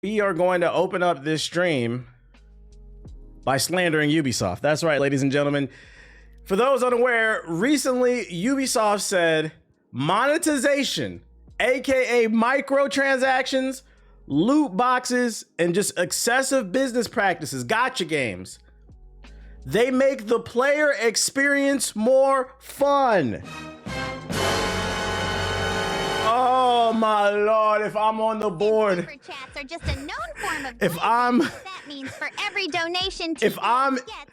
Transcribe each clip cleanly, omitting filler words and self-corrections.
We are going to open up this stream by slandering Ubisoft. That's right, ladies and gentlemen. For those unaware, recently Ubisoft said monetization, aka microtransactions, loot boxes, and just excessive business practices, gotcha games, they make the player experience more fun. Oh my lord, if I'm on the board. Super chats are just a known form of If I'm that means for every donation if I'm gets,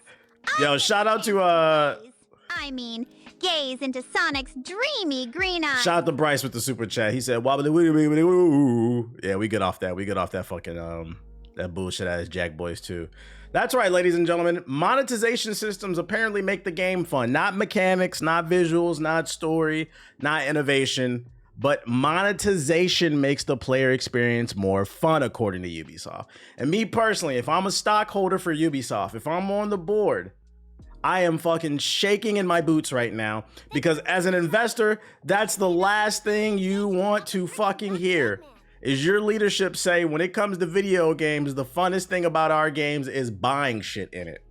yo, shout out to gaze into Sonic's dreamy green eyes. shout out to Bryce with the super chat. He said wobbly woo woo woo. Yeah, we get off that. We get off that fucking that bullshit ass Jack Boys too. That's right, ladies and gentlemen. Monetization systems apparently make the game fun. Not mechanics, not visuals, not story, not innovation, but monetization makes the player experience more fun, according to Ubisoft. And me personally, if I'm a stockholder for Ubisoft, if I'm on the board, I am fucking shaking in my boots right now, because as an investor, that's the last thing you want to fucking hear. Is your leadership say, when it comes to video games, the funnest thing about our games is buying shit in it.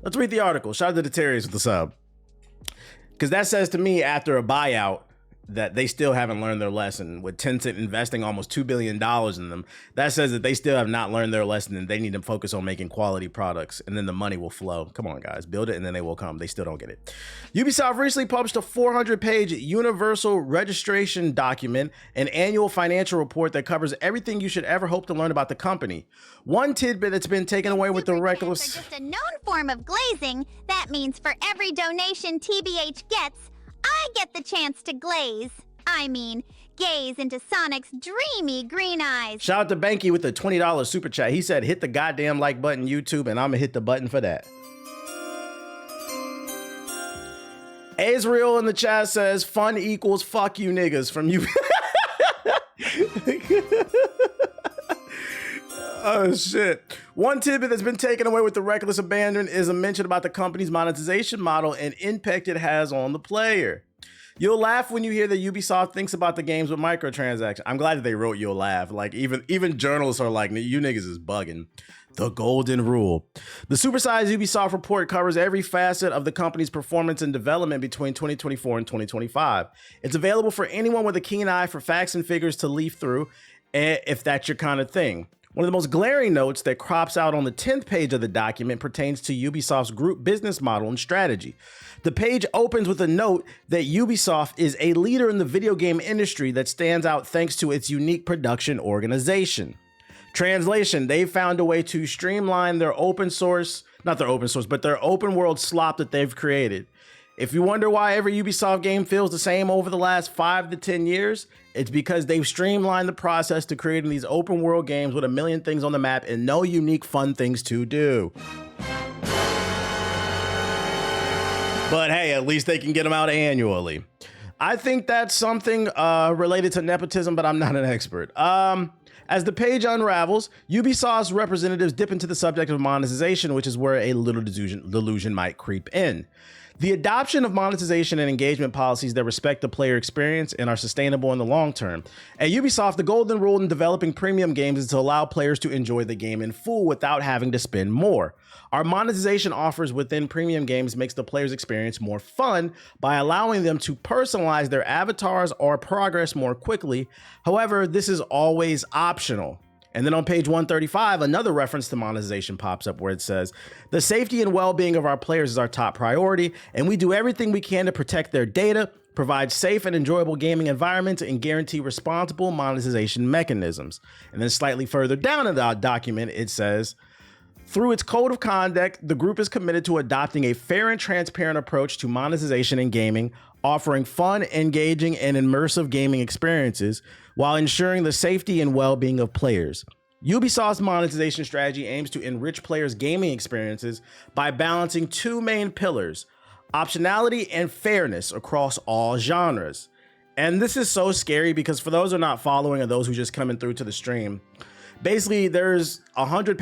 Let's read the article. Shout out to the Terriers with the sub. Because that says to me, after a buyout, that they still haven't learned their lesson. With Tencent investing almost $2 billion in them, that says that they still have not learned their lesson and they need to focus on making quality products, and then the money will flow. Come on, guys, build it and then they will come. They still don't get it. Ubisoft recently published a 400-page universal registration document, an annual financial report that covers everything you should ever hope to learn about the company. One tidbit that's been taken away with the reckless... Super chats are just a known form of glazing. That means for every donation TBH gets, I get the chance to glaze. Gaze into Sonic's dreamy green eyes. Shout out to Banky with the $20 super chat. He said, hit the goddamn like button, YouTube, and I'm gonna hit the button for that. Azrael in the chat says, fun equals fuck you niggas from you. Oh shit. One tidbit that's been taken away with the reckless abandon is a mention about the company's monetization model and impact it has on the player. You'll laugh when you hear that Ubisoft thinks about the games with microtransactions. I'm glad that they wrote you'll laugh. Like even journalists are like, you niggas is bugging. The golden rule. The supersized Ubisoft report covers every facet of the company's performance and development between 2024 and 2025. It's available for anyone with a keen eye for facts and figures to leaf through, if that's your kind of thing. One of the most glaring notes that crops out on the 10th page of the document pertains to Ubisoft's group business model and strategy. The page opens with a note that Ubisoft is a leader in the video game industry that stands out thanks to its unique production organization. Translation, they found a way to streamline their open world slop that they've created. If you wonder why every Ubisoft game feels the same over the last 5 to 10 years, it's because they've streamlined the process to creating these open world games with a million things on the map and no unique fun things to do. But hey, at least they can get them out annually. I think that's something related to nepotism, but I'm not an expert. As the page unravels, Ubisoft's representatives dip into the subject of monetization, which is where a little delusion might creep in. The adoption of monetization and engagement policies that respect the player experience and are sustainable in the long term. At Ubisoft, the golden rule in developing premium games is to allow players to enjoy the game in full without having to spend more. Our monetization offers within premium games makes the player's experience more fun by allowing them to personalize their avatars or progress more quickly. However, this is always optional. And then on page 135, another reference to monetization pops up where it says, the safety and well-being of our players is our top priority, and we do everything we can to protect their data, provide safe and enjoyable gaming environments, and guarantee responsible monetization mechanisms. And then slightly further down in the document, it says, through its code of conduct, the group is committed to adopting a fair and transparent approach to monetization in gaming, offering fun, engaging, and immersive gaming experiences while ensuring the safety and well-being of players. Ubisoft's monetization strategy aims to enrich players' gaming experiences by balancing two main pillars, optionality and fairness across all genres. And this is so scary because for those who are not following or those who just coming through to the stream, basically there's a 100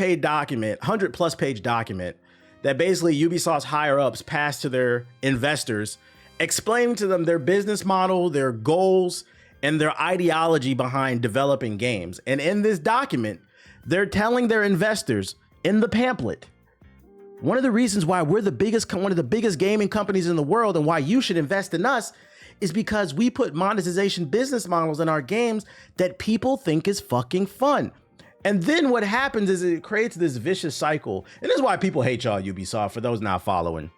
plus page document that basically Ubisoft's higher ups pass to their investors, explaining to them their business model, their goals, and their ideology behind developing games. And in this document, They're telling their investors in the pamphlet, one of the reasons why we're one of the biggest gaming companies in the world and why you should invest in us is because we put monetization business models in our games that people think is fucking fun. And then what happens is it creates this vicious cycle. And this is why people hate y'all, Ubisoft, for those not following.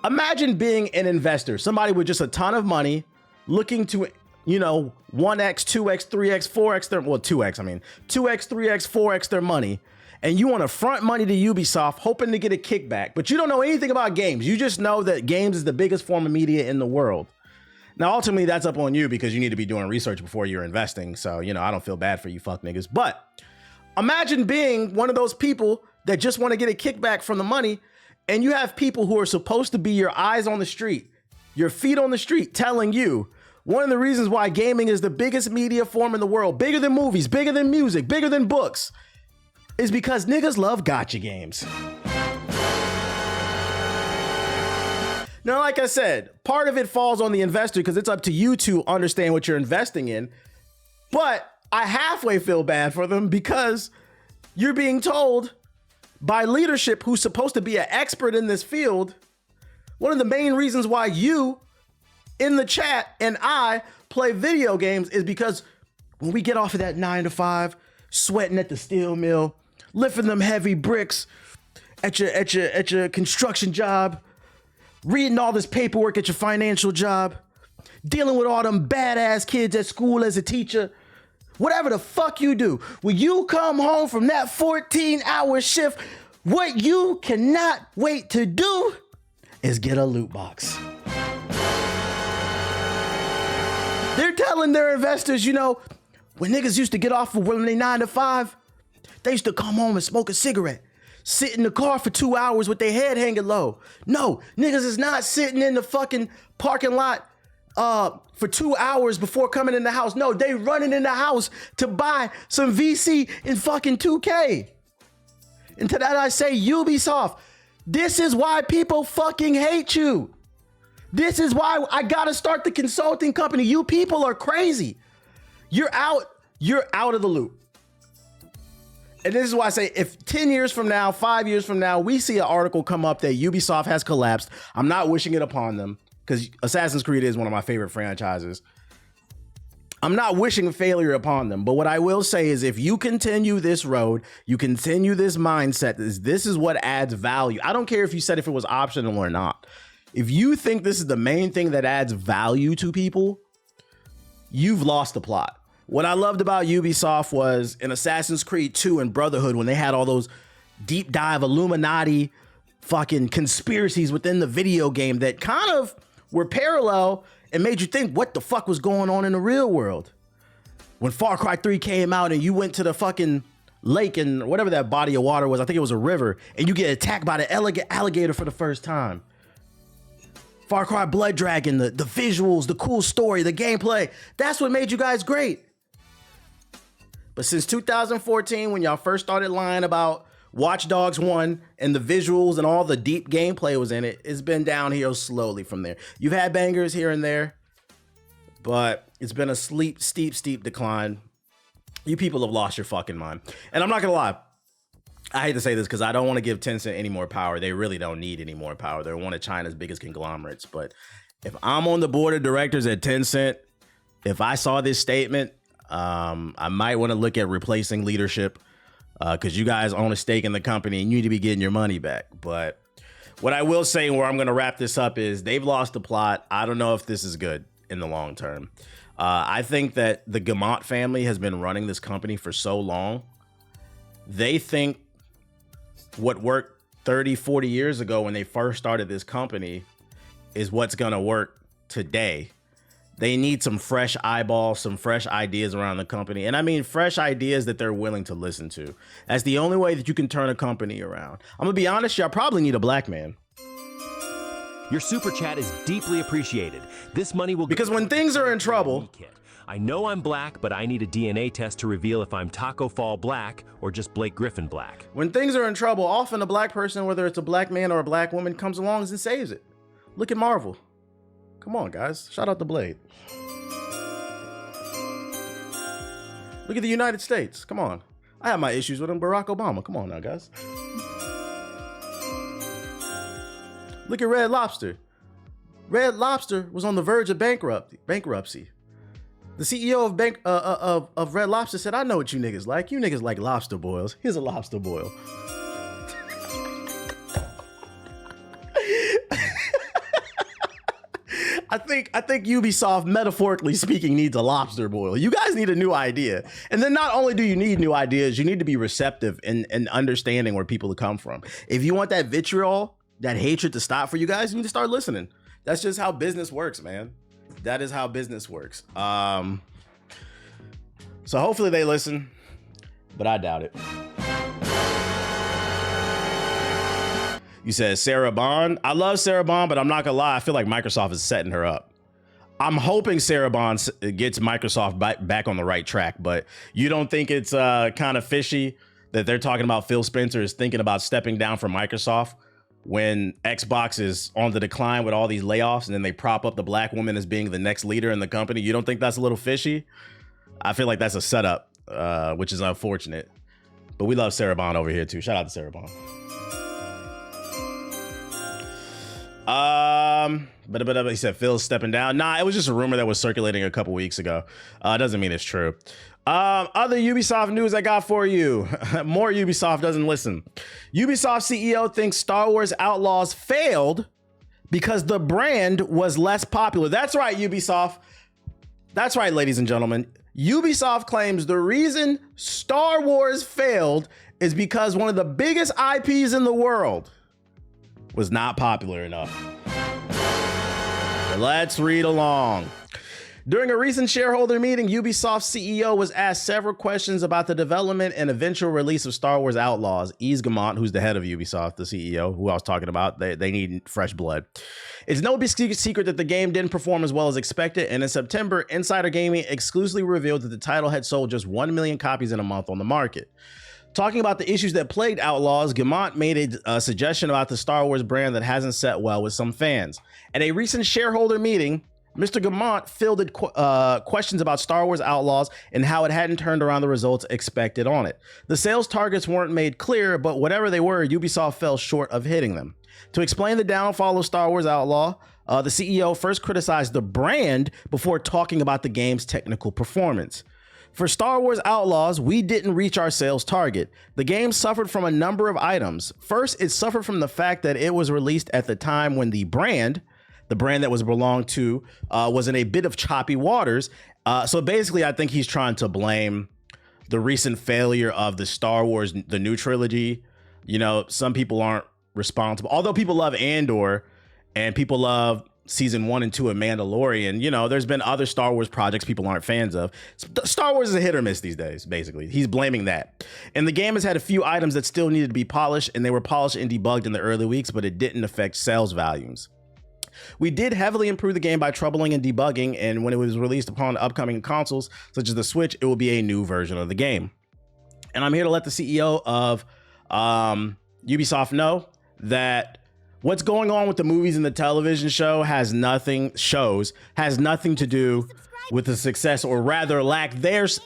Imagine being an investor, somebody with just a ton of money looking to, 1x, 2x, 3x, 4x, 2x, 3x, 4x their money. And you want to front money to Ubisoft hoping to get a kickback, but you don't know anything about games. You just know that games is the biggest form of media in the world. Now, ultimately, that's up on you because you need to be doing research before you're investing. So, I don't feel bad for you fuck niggas. But imagine being one of those people that just want to get a kickback from the money, and you have people who are supposed to be your eyes on the street, your feet on the street, telling you one of the reasons why gaming is the biggest media form in the world, bigger than movies, bigger than music, bigger than books, is because niggas love gotcha games. Now, like I said, part of it falls on the investor because it's up to you to understand what you're investing in. But I halfway feel bad for them because you're being told by leadership who's supposed to be an expert in this field, one of the main reasons why you in the chat and I play video games is because when we get off of that 9 to 5, sweating at the steel mill, lifting them heavy bricks at your construction job, reading all this paperwork at your financial job, dealing with all them badass kids at school as a teacher, whatever the fuck you do, when you come home from that 14-hour shift, what you cannot wait to do is get a loot box. They're telling their investors, when niggas used to get off of when they 9 to 5, they used to come home and smoke a cigarette, sit in the car for 2 hours with their head hanging low. No, niggas is not sitting in the fucking parking lot for 2 hours before coming in the house. No, they running in the house to buy some VC in fucking 2K. And to that I say, Ubisoft, this is why people fucking hate you. This is why I gotta start the consulting company. You people are crazy. You're out of the loop. And this is why I say, if 10 years from now, 5 years from now, we see an article come up that Ubisoft has collapsed, I'm not wishing it upon them because Assassin's Creed is one of my favorite franchises. I'm not wishing failure upon them. But what I will say is if you continue this road, you continue this mindset, this is what adds value. I don't care if you said if it was optional or not. If you think this is the main thing that adds value to people, you've lost the plot. What I loved about Ubisoft was in Assassin's Creed 2 and Brotherhood, when they had all those deep dive Illuminati fucking conspiracies within the video game that kind of were parallel and made you think what the fuck was going on in the real world. When Far Cry 3 came out and you went to the fucking lake and whatever that body of water was, I think it was a river, and you get attacked by the alligator for the first time. Far Cry Blood Dragon, the visuals, the cool story, the gameplay, that's what made you guys great. But since 2014, when y'all first started lying about Watch Dogs 1 and the visuals and all the deep gameplay was in it, it's been downhill slowly from there. You've had bangers here and there, but it's been a steep decline. You people have lost your fucking mind. And I'm not gonna lie, I hate to say this because I don't want to give Tencent any more power. They really don't need any more power. They're one of China's biggest conglomerates. But if I'm on the board of directors at Tencent, if I saw this statement, I might want to look at replacing leadership because you guys own a stake in the company and you need to be getting your money back. But what I will say, and where I'm going to wrap this up, is they've lost the plot. I don't know if this is good in the long term. I think that the Gamont family has been running this company for so long. They think what worked 30, 40 years ago when they first started this company is what's going to work today. They need some fresh eyeballs, some fresh ideas around the company. And I mean fresh ideas that they're willing to listen to. That's the only way that you can turn a company around. I'm gonna be honest, y'all probably need a black man. Your super chat is deeply appreciated. This money will because when things are in trouble, I know I'm black, but I need a DNA test to reveal if I'm Taco Fall black or just Blake Griffin black. When things are in trouble, often a black person, whether it's a black man or a black woman, comes along and saves it. Look at Marvel. Come on, guys. Shout out to Blade. Look at the United States. Come on. I have my issues with him. Barack Obama. Come on now, guys. Look at Red Lobster. Red Lobster was on the verge of bankruptcy. The CEO of Red Lobster said, I know what you niggas like. You niggas like lobster boils. Here's a lobster boil. I think Ubisoft, metaphorically speaking, needs a lobster boil. You guys need a new idea. And then not only do you need new ideas, you need to be receptive and understanding where people come from. If you want that vitriol, that hatred to stop for you guys, you need to start listening. That's just how business works, man. That is how business works. So hopefully they listen, but I doubt it. You said Sarah Bond. I love Sarah Bond, but I'm not gonna lie. I feel like Microsoft is setting her up. I'm hoping Sarah Bond gets Microsoft back on the right track, but you don't think it's kind of fishy that they're talking about Phil Spencer is thinking about stepping down from Microsoft when Xbox is on the decline with all these layoffs, and then they prop up the black woman as being the next leader in the company? You don't think that's a little fishy? I feel like that's a setup, which is unfortunate. But we love Sarah Bond over here too. Shout out to Sarah Bond. But he said Phil's stepping down. Nah, it was just a rumor that was circulating a couple weeks ago. Doesn't mean it's true. Other Ubisoft news I got for you. More Ubisoft doesn't listen. Ubisoft CEO thinks Star Wars Outlaws failed because the brand was less popular. That's right, Ubisoft. That's right, ladies and gentlemen. Ubisoft claims the reason Star Wars failed is because one of the biggest IPs in the world was not popular enough. Let's read along. During a recent shareholder meeting, Ubisoft CEO was asked several questions about the development and eventual release of Star Wars Outlaws. Yves Guillemot, who's the head of Ubisoft, the CEO, who I was talking about, they need fresh blood. It's no big secret that the game didn't perform as well as expected, and in September, Insider Gaming exclusively revealed that the title had sold just 1 million copies in a month on the market. Talking about the issues that plagued Outlaws, Guillemot made a suggestion about the Star Wars brand that hasn't set well with some fans. At a recent shareholder meeting, Mr. Guillemot fielded questions about Star Wars Outlaws and how it hadn't turned around the results expected on it. The sales targets weren't made clear, but whatever they were, Ubisoft fell short of hitting them. To explain the downfall of Star Wars Outlaw, the CEO first criticized the brand before talking about the game's technical performance. For Star Wars Outlaws, we didn't reach our sales target. The game suffered from a number of items. First, it suffered from the fact that it was released at the time when the brand that was belonged to, was in a bit of choppy waters. So basically, I think he's trying to blame the recent failure of the Star Wars, the new trilogy. You know, some people aren't responsible. Although people love Andor and people love season 1 and 2 of Mandalorian, you know, there's been other Star Wars projects people aren't fans of. Star Wars is a hit or miss these days, basically. He's blaming that. And the game has had a few items that still needed to be polished, and they were polished and debugged in the early weeks, but it didn't affect sales volumes. We did heavily improve the game by troubling and debugging, and when it was released upon upcoming consoles, such as the Switch, it will be a new version of the game. And I'm here to let the CEO of Ubisoft know that what's going on with the movies and the television show has nothing to do with the success, or rather lack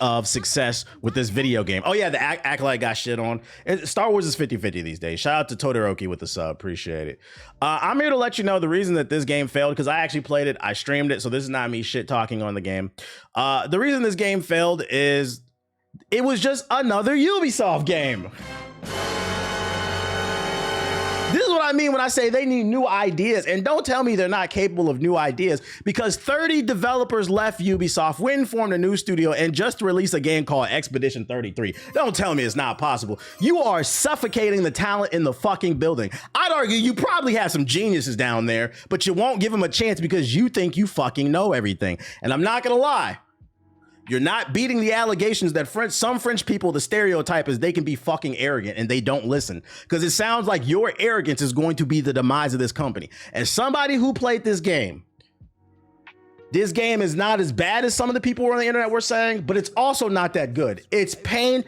of success with this video game. Oh yeah, the Acolyte got shit on. Star Wars is 50-50 these days. Shout out to Todoroki with the sub, appreciate it. I'm here to let you know the reason that this game failed, because I actually played it, I streamed it, so this is not me shit talking on the game. The reason this game failed is it was just another Ubisoft game. This is what I mean when I say they need new ideas. And don't tell me they're not capable of new ideas, because 30 developers left Ubisoft, went and formed a new studio, and just released a game called Expedition 33. Don't tell me it's not possible. You are suffocating the talent in the fucking building. I'd argue you probably have some geniuses down there, but you won't give them a chance because you think you fucking know everything. And I'm not gonna lie, you're not beating the allegations that some French people, the stereotype is they can be fucking arrogant and they don't listen. Because it sounds like your arrogance is going to be the demise of this company. As somebody who played this game is not as bad as some of the people on the internet were saying, but it's also not that good. It's pain.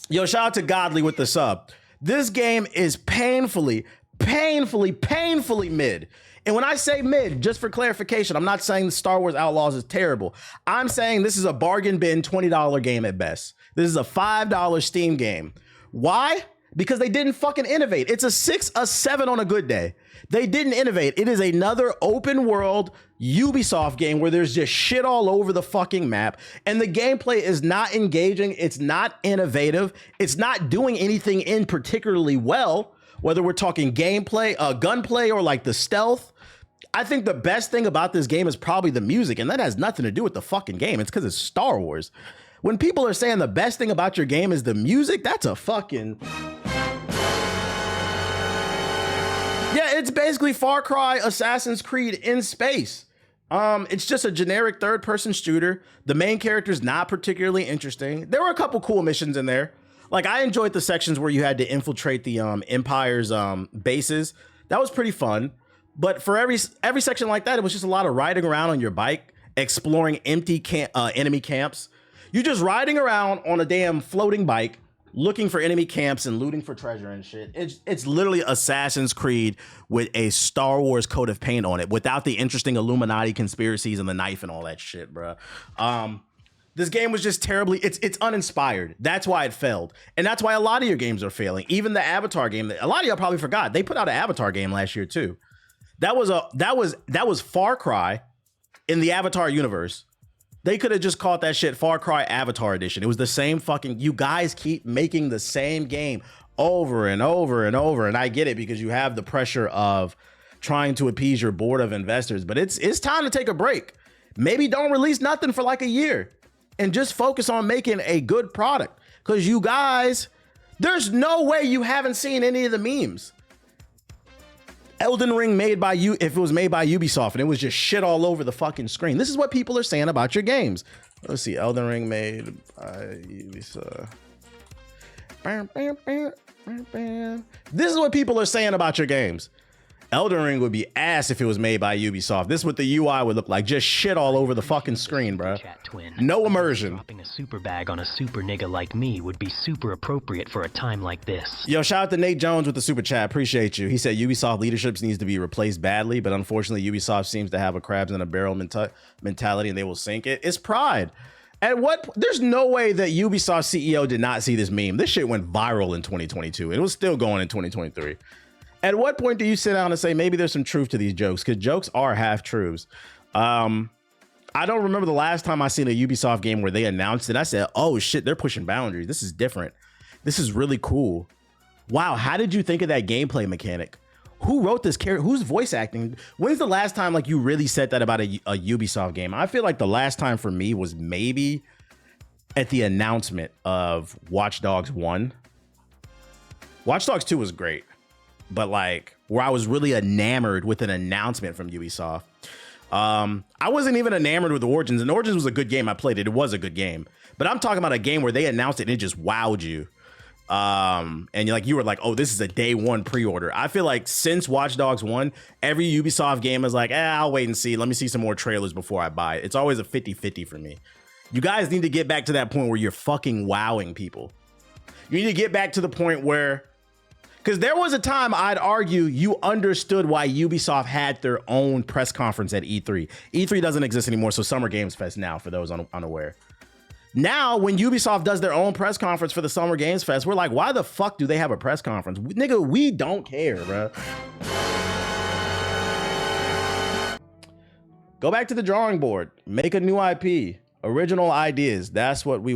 Yo, shout out to Godly with the sub. This game is painfully mid. And when I say mid, just for clarification, I'm not saying Star Wars Outlaws is terrible. I'm saying this is a bargain bin $20 game at best. This is a $5 Steam game. Why? Because they didn't fucking innovate. It's a 6, a 7 on a good day. They didn't innovate. It is another open world Ubisoft game where there's just shit all over the fucking map. And the gameplay is not engaging. It's not innovative. It's not doing anything in particularly well, whether we're talking gameplay, gunplay, or like the stealth. I think the best thing about this game is probably the music, and that has nothing to do with the fucking game. It's because it's Star Wars. When people are saying the best thing about your game is the music, that's a fucking... Yeah, it's basically Far Cry, Assassin's Creed in space. It's just a generic third-person shooter. The main character's not particularly interesting. There were a couple cool missions in there. Like, I enjoyed the sections where you had to infiltrate the Empire's bases. That was pretty fun. But for every section like that, it was just a lot of riding around on your bike, exploring empty enemy camps. You're just riding around on a damn floating bike, looking for enemy camps and looting for treasure and shit. It's literally Assassin's Creed with a Star Wars coat of paint on it, without the interesting Illuminati conspiracies and the knife and all that shit, bro. This game was just terribly, it's uninspired. That's why it failed. And that's why a lot of your games are failing. Even the Avatar game, a lot of y'all probably forgot. They put out an Avatar game last year too. That was Far Cry in the Avatar universe. They could have just called that shit Far Cry Avatar Edition. It was the same fucking, you guys keep making the same game over and over and over. And I get it because you have the pressure of trying to appease your board of investors, but it's time to take a break. Maybe don't release nothing for like a year and just focus on making a good product. Because you guys, there's no way you haven't seen any of the memes. Elden Ring made by you, if it was made by Ubisoft and it was just shit all over the fucking screen. This is what people are saying about your games. Let's see, Elden Ring made by Ubisoft. This is what people are saying about your games. Elden Ring would be ass if it was made by Ubisoft. This is what the UI would look like. Just shit all over the fucking screen, bro. No immersion. Dropping a super bag on a super nigga like me would be super appropriate for a time like this. Yo, shout out to Nate Jones with the super chat. Appreciate you. He said Ubisoft leadership needs to be replaced badly, but unfortunately Ubisoft seems to have a crabs in a barrel mentality and they will sink it. It's pride. There's no way that Ubisoft CEO did not see this meme. This shit went viral in 2022 and it was still going in 2023. At what point do you sit down and say, maybe there's some truth to these jokes? Because jokes are half truths. I don't remember the last time I seen a Ubisoft game where they announced it. I said, oh shit, they're pushing boundaries. This is different. This is really cool. Wow, how did you think of that gameplay mechanic? Who wrote this character? Who's voice acting? When's the last time like you really said that about a Ubisoft game? I feel like the last time for me was maybe at the announcement of Watch Dogs 1. Watch Dogs 2 was great. But like where I was really enamored with an announcement from Ubisoft. I wasn't even enamored with Origins, and Origins was a good game. I played it. It was a good game. But I'm talking about a game where they announced it and it just wowed you. And you were like, oh, this is a day one pre-order. I feel like since Watch Dogs 1, every Ubisoft game is like, I'll wait and see. Let me see some more trailers before I buy it. It's always a 50-50 for me. You guys need to get back to that point where you're fucking wowing people. You need to get back to the point where, because there was a time I'd argue you understood why Ubisoft had their own press conference at E3. E3 doesn't exist anymore, so Summer Games Fest now, for those unaware. Now, when Ubisoft does their own press conference for the Summer Games Fest, we're like, why the fuck do they have a press conference? Nigga, we don't care, bro. Go back to the drawing board. Make a new IP. Original ideas. That's what we